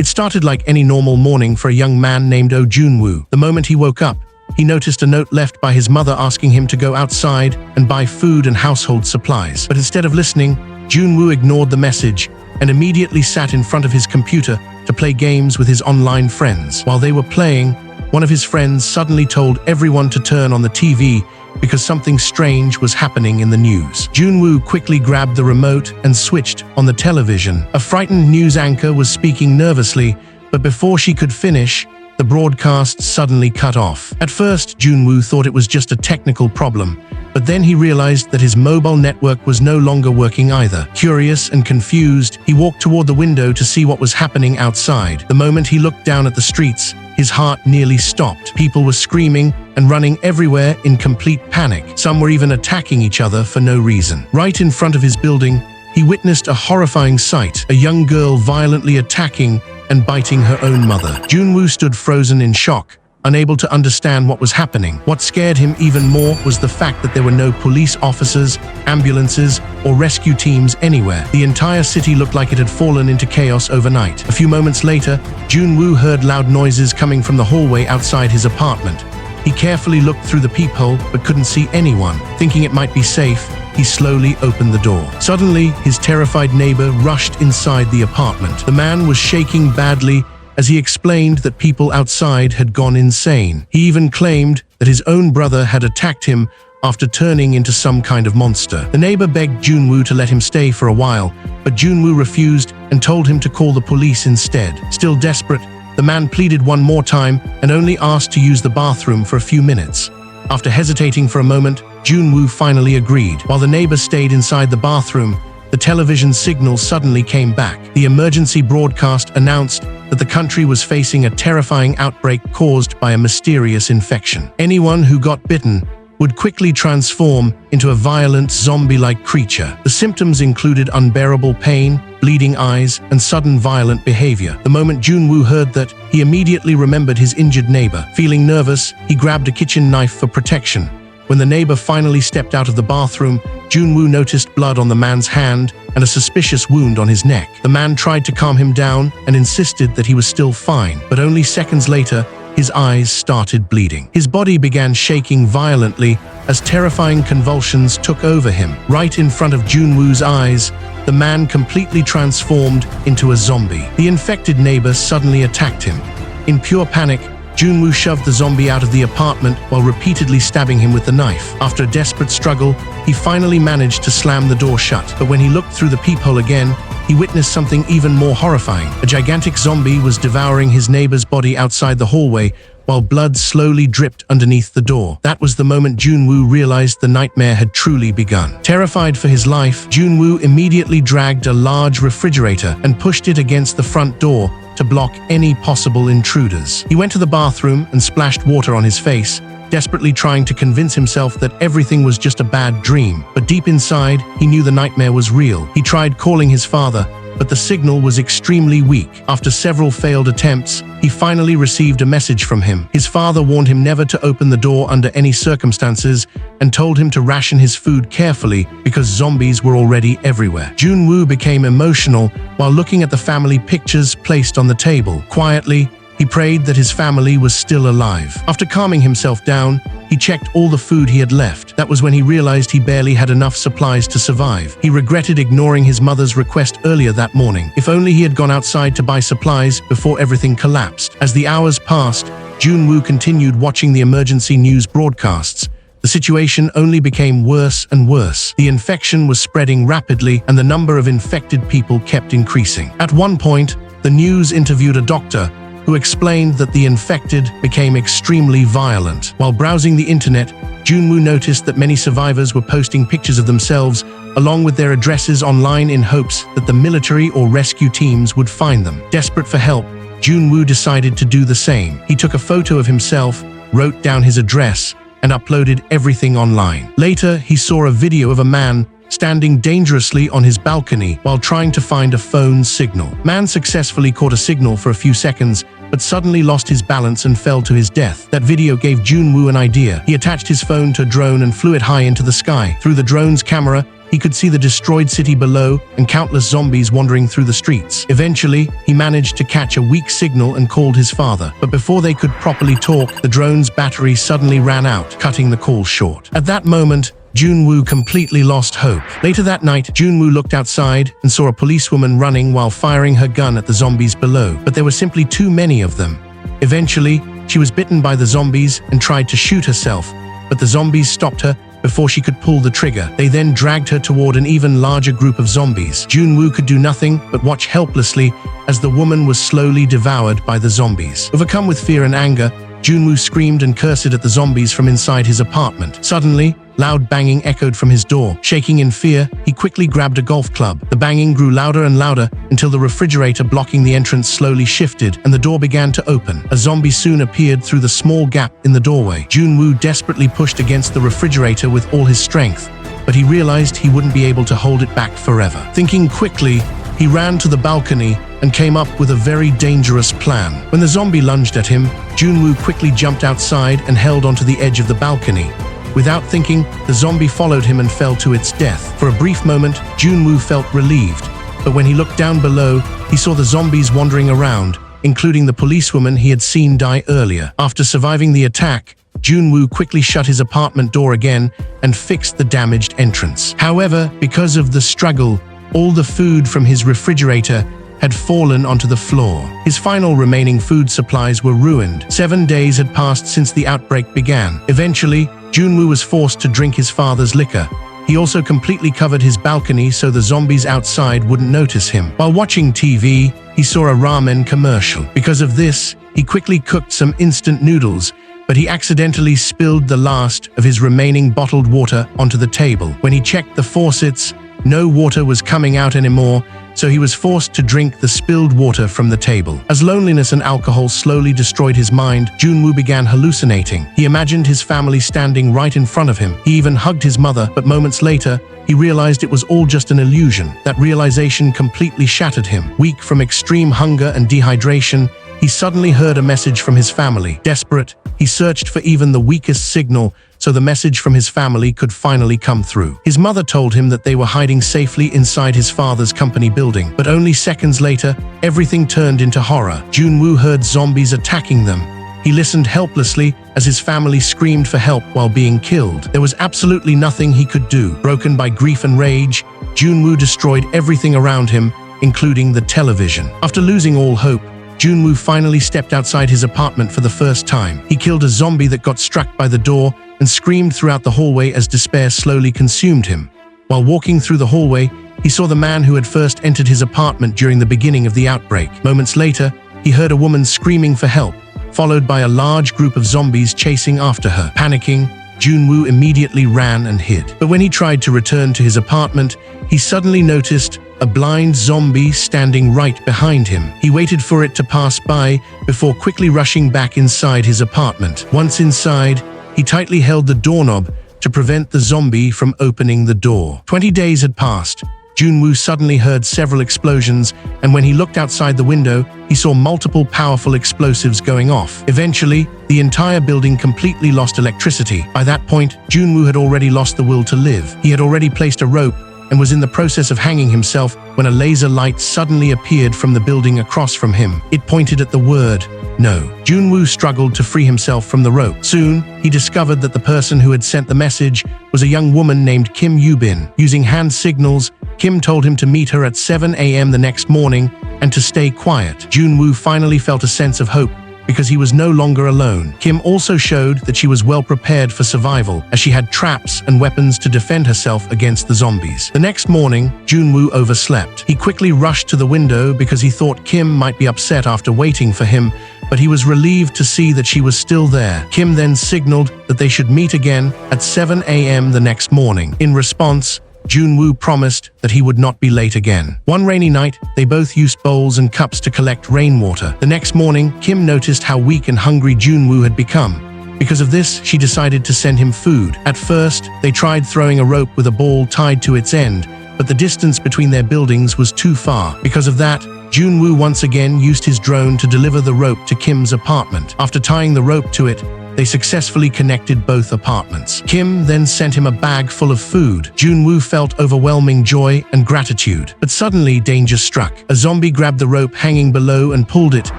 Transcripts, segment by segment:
It started like any normal morning for a young man named Oh Junwoo. The moment he woke up, he noticed a note left by his mother asking him to go outside and buy food and household supplies. But instead of listening, Junwoo ignored the message and immediately sat in front of his computer to play games with his online friends. While they were playing, one of his friends suddenly told everyone to turn on the TV because something strange was happening in the news. Junwoo quickly grabbed the remote and switched on the television. A frightened news anchor was speaking nervously, but before she could finish, the broadcast suddenly cut off. At first, Junwoo thought it was just a technical problem, but then he realized that his mobile network was no longer working either. Curious and confused, he walked toward the window to see what was happening outside. The moment he looked down at the streets, his heart nearly stopped. People were screaming and running everywhere in complete panic. Some were even attacking each other for no reason. Right in front of his building, he witnessed a horrifying sight: a young girl violently attacking and biting her own mother. Junwoo stood frozen in shock, unable to understand what was happening. What scared him even more was the fact that there were no police officers, ambulances, or rescue teams anywhere. The entire city looked like it had fallen into chaos overnight. A few moments later, Junwoo heard loud noises coming from the hallway outside his apartment. He carefully looked through the peephole but couldn't see anyone. Thinking it might be safe, he slowly opened the door. Suddenly, his terrified neighbor rushed inside the apartment. The man was shaking badly as he explained that people outside had gone insane. He even claimed that his own brother had attacked him after turning into some kind of monster. The neighbor begged Junwoo to let him stay for a while, but Junwoo refused and told him to call the police instead. Still desperate, the man pleaded one more time and only asked to use the bathroom for a few minutes. After hesitating for a moment, Junwoo finally agreed. While the neighbor stayed inside the bathroom, the television signal suddenly came back. The emergency broadcast announced that the country was facing a terrifying outbreak caused by a mysterious infection. Anyone who got bitten would quickly transform into a violent zombie-like creature. The symptoms included unbearable pain, bleeding eyes, and sudden violent behavior. The moment Junwoo heard that, he immediately remembered his injured neighbor. Feeling nervous, he grabbed a kitchen knife for protection. When the neighbor finally stepped out of the bathroom, Junwoo noticed blood on the man's hand and a suspicious wound on his neck. The man tried to calm him down and insisted that he was still fine, but only seconds later, his eyes started bleeding. His body began shaking violently as terrifying convulsions took over him. Right in front of Junwoo's eyes, the man completely transformed into a zombie. The infected neighbor suddenly attacked him. In pure panic, Junwoo shoved the zombie out of the apartment while repeatedly stabbing him with the knife. After a desperate struggle, he finally managed to slam the door shut. But when he looked through the peephole again, he witnessed something even more horrifying. A gigantic zombie was devouring his neighbor's body outside the hallway, while blood slowly dripped underneath the door. That was the moment Junwoo realized the nightmare had truly begun. Terrified for his life, Junwoo immediately dragged a large refrigerator and pushed it against the front door to block any possible intruders. He went to the bathroom and splashed water on his face, desperately trying to convince himself that everything was just a bad dream. But deep inside, he knew the nightmare was real. He tried calling his father, but the signal was extremely weak. After several failed attempts, he finally received a message from him. His father warned him never to open the door under any circumstances and told him to ration his food carefully because zombies were already everywhere. Junwoo became emotional while looking at the family pictures placed on the table. Quietly, he prayed that his family was still alive. After calming himself down, he checked all the food he had left. That was when he realized he barely had enough supplies to survive. He regretted ignoring his mother's request earlier that morning. If only he had gone outside to buy supplies before everything collapsed. As the hours passed, Junwoo continued watching the emergency news broadcasts. The situation only became worse and worse. The infection was spreading rapidly, and the number of infected people kept increasing. At one point, the news interviewed a doctor who explained that the infected became extremely violent. While browsing the internet, Junwoo noticed that many survivors were posting pictures of themselves along with their addresses online in hopes that the military or rescue teams would find them. Desperate for help, Junwoo decided to do the same. He took a photo of himself, wrote down his address, and uploaded everything online. Later, he saw a video of a man standing dangerously on his balcony while trying to find a phone signal. Man successfully caught a signal for a few seconds, but suddenly lost his balance and fell to his death. That video gave Junwoo an idea. He attached his phone to a drone and flew it high into the sky. Through the drone's camera, he could see the destroyed city below and countless zombies wandering through the streets. Eventually, he managed to catch a weak signal and called his father. But before they could properly talk, the drone's battery suddenly ran out, cutting the call short. At that moment, Junwoo completely lost hope. Later that night, Junwoo looked outside and saw a policewoman running while firing her gun at the zombies below. But there were simply too many of them. Eventually, she was bitten by the zombies and tried to shoot herself, but the zombies stopped her before she could pull the trigger. They then dragged her toward an even larger group of zombies. Junwoo could do nothing but watch helplessly as the woman was slowly devoured by the zombies. Overcome with fear and anger, Junwoo screamed and cursed at the zombies from inside his apartment. Suddenly, loud banging echoed from his door. Shaking in fear, he quickly grabbed a golf club. The banging grew louder and louder until the refrigerator blocking the entrance slowly shifted and the door began to open. A zombie soon appeared through the small gap in the doorway. Junwoo desperately pushed against the refrigerator with all his strength, but he realized he wouldn't be able to hold it back forever. Thinking quickly, he ran to the balcony and came up with a very dangerous plan. When the zombie lunged at him, Junwoo quickly jumped outside and held onto the edge of the balcony. Without thinking, the zombie followed him and fell to its death. For a brief moment, Junwoo felt relieved, but when he looked down below, he saw the zombies wandering around, including the policewoman he had seen die earlier. After surviving the attack, Junwoo quickly shut his apartment door again and fixed the damaged entrance. However, because of the struggle, all the food from his refrigerator had fallen onto the floor. His final remaining food supplies were ruined. 7 days had passed since the outbreak began. Eventually, Junwoo was forced to drink his father's liquor. He also completely covered his balcony so the zombies outside wouldn't notice him. While watching TV, he saw a ramen commercial. Because of this, he quickly cooked some instant noodles, but he accidentally spilled the last of his remaining bottled water onto the table. When he checked the faucets, no water was coming out anymore, so he was forced to drink the spilled water from the table. As loneliness and alcohol slowly destroyed his mind, Junwoo began hallucinating. He imagined his family standing right in front of him. He even hugged his mother, but moments later, he realized it was all just an illusion. That realization completely shattered him. Weak from extreme hunger and dehydration, he suddenly heard a message from his family. Desperate, he searched for even the weakest signal so the message from his family could finally come through. His mother told him that they were hiding safely inside his father's company building, but only seconds later, everything turned into horror. Junwoo heard zombies attacking them. He listened helplessly as his family screamed for help while being killed. There was absolutely nothing he could do. Broken by grief and rage, Junwoo destroyed everything around him, including the television. After losing all hope, Junwoo finally stepped outside his apartment for the first time. He killed a zombie that got struck by the door and screamed throughout the hallway as despair slowly consumed him. While walking through the hallway, he saw the man who had first entered his apartment during the beginning of the outbreak. Moments later, he heard a woman screaming for help, followed by a large group of zombies chasing after her. Panicking, Junwoo immediately ran and hid. But when he tried to return to his apartment, he suddenly noticed a blind zombie standing right behind him. He waited for it to pass by before quickly rushing back inside his apartment. Once inside, he tightly held the doorknob to prevent the zombie from opening the door. 20 days had passed. Junwoo suddenly heard several explosions, and when he looked outside the window, he saw multiple powerful explosives going off. Eventually, the entire building completely lost electricity. By that point, Junwoo had already lost the will to live. He had already placed a rope and was in the process of hanging himself when a laser light suddenly appeared from the building across from him. It pointed at the word no. Junwoo struggled to free himself from the rope. Soon, he discovered that the person who had sent the message was a young woman named Kim Yubin. Using hand signals, Kim told him to meet her at 7 a.m. the next morning and to stay quiet. Junwoo finally felt a sense of hope because he was no longer alone. Kim also showed that she was well prepared for survival, as she had traps and weapons to defend herself against the zombies. The next morning, Junwoo overslept. He quickly rushed to the window because he thought Kim might be upset after waiting for him, but he was relieved to see that she was still there. Kim then signaled that they should meet again at 7 a.m. the next morning. In response, Junwoo promised that he would not be late again. One rainy night, they both used bowls and cups to collect rainwater. The next morning, Kim noticed how weak and hungry Junwoo had become. Because of this, she decided to send him food. At first, they tried throwing a rope with a ball tied to its end, but the distance between their buildings was too far. Because of that, Junwoo once again used his drone to deliver the rope to Kim's apartment. After tying the rope to it, they successfully connected both apartments. Kim then sent him a bag full of food. Junwoo felt overwhelming joy and gratitude. But suddenly, danger struck. A zombie grabbed the rope hanging below and pulled it,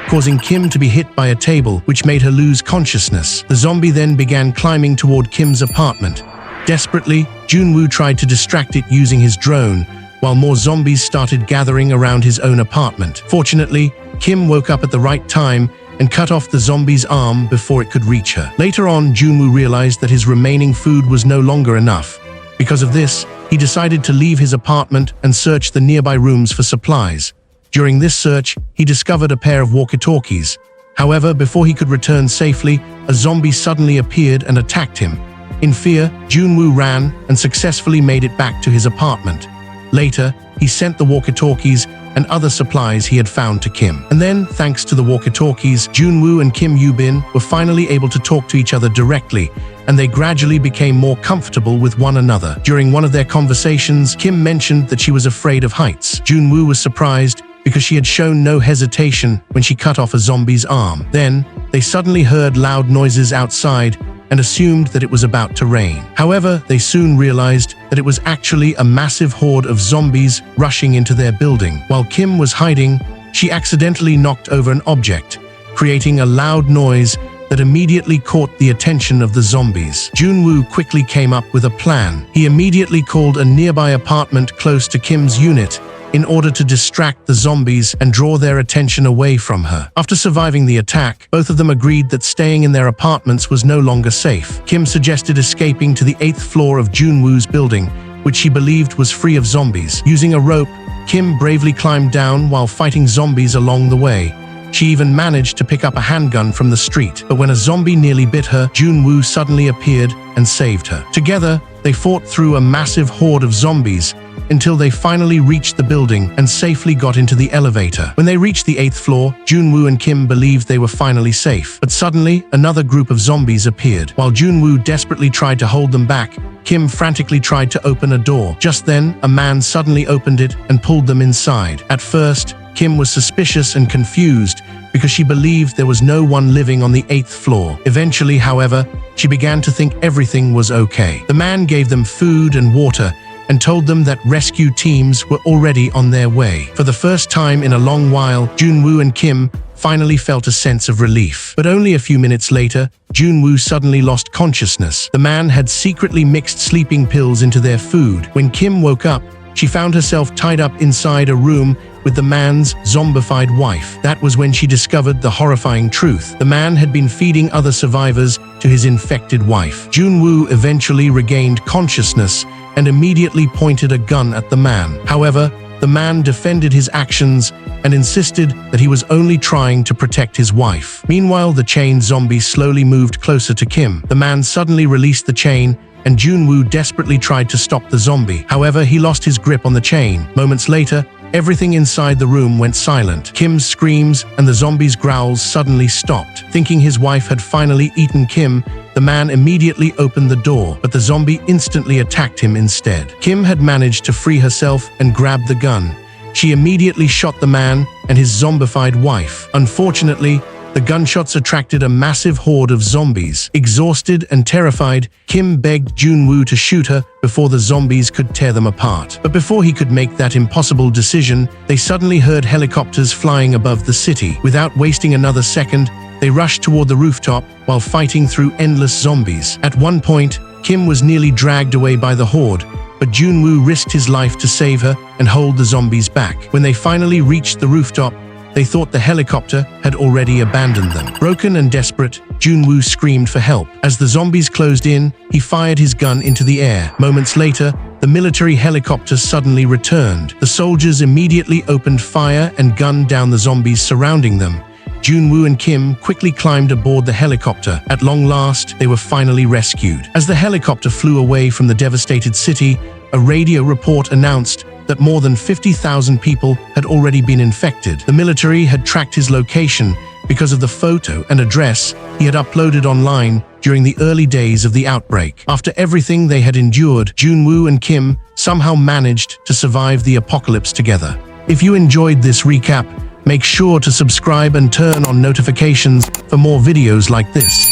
causing Kim to be hit by a table, which made her lose consciousness. The zombie then began climbing toward Kim's apartment. Desperately, Junwoo tried to distract it using his drone, while more zombies started gathering around his own apartment. Fortunately, Kim woke up at the right time and cut off the zombie's arm before it could reach her. Later on, Junwoo realized that his remaining food was no longer enough. Because of this, he decided to leave his apartment and search the nearby rooms for supplies. During this search, he discovered a pair of walkie-talkies. However, before he could return safely, a zombie suddenly appeared and attacked him. In fear, Junwoo ran and successfully made it back to his apartment. Later, he sent the walkie-talkies and other supplies he had found to Kim. And then, thanks to the walkie-talkies, Junwoo and Kim Yoo-bin were finally able to talk to each other directly, and they gradually became more comfortable with one another. During one of their conversations, Kim mentioned that she was afraid of heights. Junwoo was surprised because she had shown no hesitation when she cut off a zombie's arm. Then, they suddenly heard loud noises outside and assumed that it was about to rain. However, they soon realized that it was actually a massive horde of zombies rushing into their building. While Kim was hiding, she accidentally knocked over an object, creating a loud noise that immediately caught the attention of the zombies. Junwoo quickly came up with a plan. He immediately called a nearby apartment close to Kim's unit in order to distract the zombies and draw their attention away from her. After surviving the attack, both of them agreed that staying in their apartments was no longer safe. Kim suggested escaping to the 8th floor of Junwoo's building, which she believed was free of zombies. Using a rope, Kim bravely climbed down while fighting zombies along the way. She even managed to pick up a handgun from the street. But when a zombie nearly bit her, Junwoo suddenly appeared and saved her. Together, they fought through a massive horde of zombies until they finally reached the building and safely got into the elevator. When they reached the 8th floor, Junwoo and Kim believed they were finally safe. But suddenly, another group of zombies appeared. While Junwoo desperately tried to hold them back, Kim frantically tried to open a door. Just then, a man suddenly opened it and pulled them inside. At first, Kim was suspicious and confused because she believed there was no one living on the 8th floor. Eventually, however, she began to think everything was okay. The man gave them food and water and told them that rescue teams were already on their way. For the first time in a long while, Junwoo and Kim finally felt a sense of relief. But only a few minutes later, Junwoo suddenly lost consciousness. The man had secretly mixed sleeping pills into their food. When Kim woke up, she found herself tied up inside a room with the man's zombified wife. That was when she discovered the horrifying truth. The man had been feeding other survivors to his infected wife. Junwoo eventually regained consciousness and immediately pointed a gun at the man. However, the man defended his actions and insisted that he was only trying to protect his wife. Meanwhile, the chained zombie slowly moved closer to Kim. The man suddenly released the chain, and Junwoo desperately tried to stop the zombie. However, he lost his grip on the chain. Moments later, everything inside the room went silent. Kim's screams and the zombie's growls suddenly stopped. Thinking his wife had finally eaten Kim, the man immediately opened the door, but the zombie instantly attacked him instead. Kim had managed to free herself and grabbed the gun. She immediately shot the man and his zombified wife. Unfortunately, the gunshots attracted a massive horde of zombies. Exhausted and terrified, Kim begged Junwoo to shoot her before the zombies could tear them apart. But before he could make that impossible decision, they suddenly heard helicopters flying above the city. Without wasting another second, they rushed toward the rooftop while fighting through endless zombies. At one point, Kim was nearly dragged away by the horde, but Junwoo risked his life to save her and hold the zombies back. When they finally reached the rooftop, they thought the helicopter had already abandoned them. Broken and desperate, Junwoo screamed for help. As the zombies closed in, he fired his gun into the air. Moments later, the military helicopter suddenly returned. The soldiers immediately opened fire and gunned down the zombies surrounding them. Junwoo and Kim quickly climbed aboard the helicopter. At long last, they were finally rescued. As the helicopter flew away from the devastated city, a radio report announced that more than 50,000 people had already been infected. The military had tracked his location because of the photo and address he had uploaded online during the early days of the outbreak. After everything they had endured, Junwoo and Kim somehow managed to survive the apocalypse together. If you enjoyed this recap, make sure to subscribe and turn on notifications for more videos like this.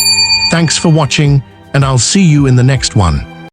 Thanks for watching, and I'll see you in the next one.